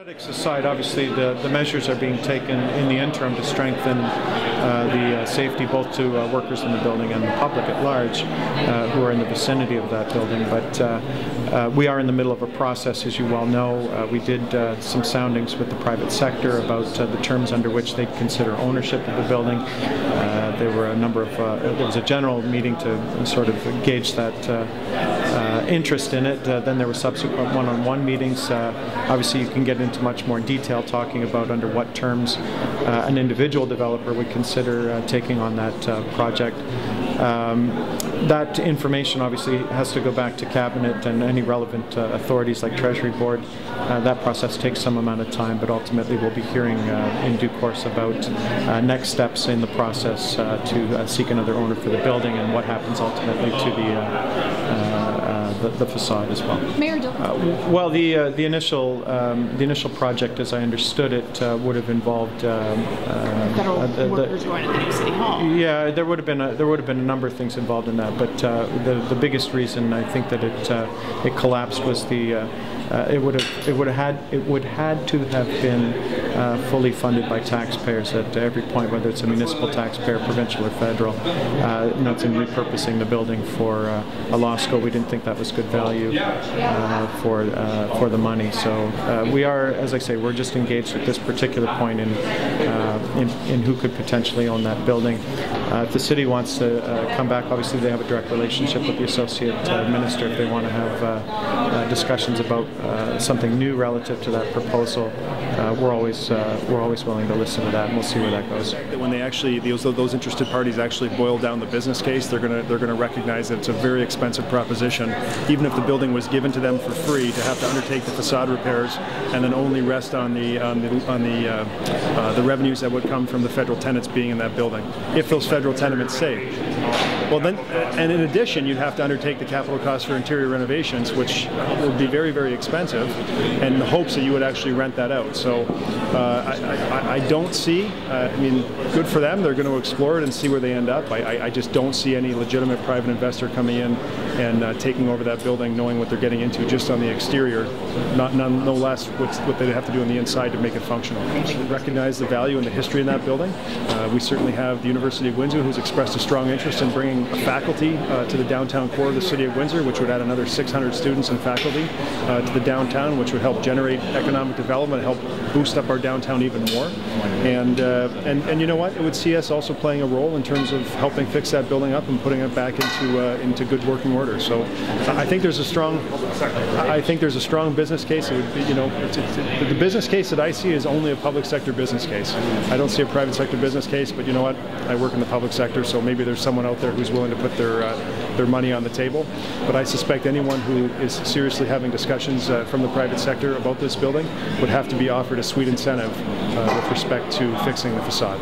Aesthetics aside, obviously the measures are being taken in the interim to strengthen the safety both to workers in the building and the public at large who are in the vicinity of that building. But we are in the middle of a process, as you well know. We did some soundings with the private sector about the terms under which they'd consider ownership of the building. There were a number of, there was a general meeting to sort of gauge that interest in it. Then there were subsequent one-on-one meetings. Obviously you can get into much more detail talking about under what terms an individual developer would consider taking on that project. That information obviously has to go back to Cabinet and any relevant authorities like Treasury Board. That process takes some amount of time, but ultimately we'll be hearing in due course about next steps in the process to seek another owner for the building and what happens ultimately to the facade as well. Mayor well, the initial project, as I understood it, would have involved federal workers going to the new city hall. Yeah, there would have been a number of things involved in that, but the biggest reason I think that it collapsed was the it would had to have been fully funded by taxpayers at every point, whether it's a municipal taxpayer, provincial or federal. It's in repurposing the building for a law school. We didn't think that was good value for the money. So we are, as I say, we're just engaged at this particular point in who could potentially own that building. If the city wants to come back, obviously they have a direct relationship with the associate minister if they want to have discussions about something new relative to that proposal. We're always willing to listen to that, and we'll see where that goes. When they actually those interested parties actually boil down the business case, they're going to recognize that it's a very expensive proposition, even if the building was given to them for free, to have to undertake the facade repairs and then only rest on the revenues that would come from the federal tenants being in that building, if those federal tenements stay. Well then, and in addition, you'd have to undertake the capital costs for interior renovations, which would be very, very expensive, in the hopes that you would actually rent that out. So I don't see, I mean, good for them, they're going to explore it and see where they end up. I just don't see any legitimate private investor coming in and taking over that building, knowing what they're getting into just on the exterior, no less what they have to do on the inside to make it functional. We recognize the value and the history in that building. We certainly have the University of Windsor, who's expressed a strong interest in bringing a faculty to the downtown core of the city of Windsor, which would add another 600 students and faculty to the downtown, which would help generate economic development, help boost up our downtown even more. And you know what? It would see us also playing a role in terms of helping fix that building up and putting it back into good working order. So I think there's a strong business case. It would be, the business case that I see is only a public sector business case. I don't see a private sector business case, but you know what? I work in the public sector, so maybe there's someone out there who's willing to put their money on the table. But I suspect anyone who is seriously having discussions from the private sector about this building would have to be offered a sweet incentive with respect to fixing the facade.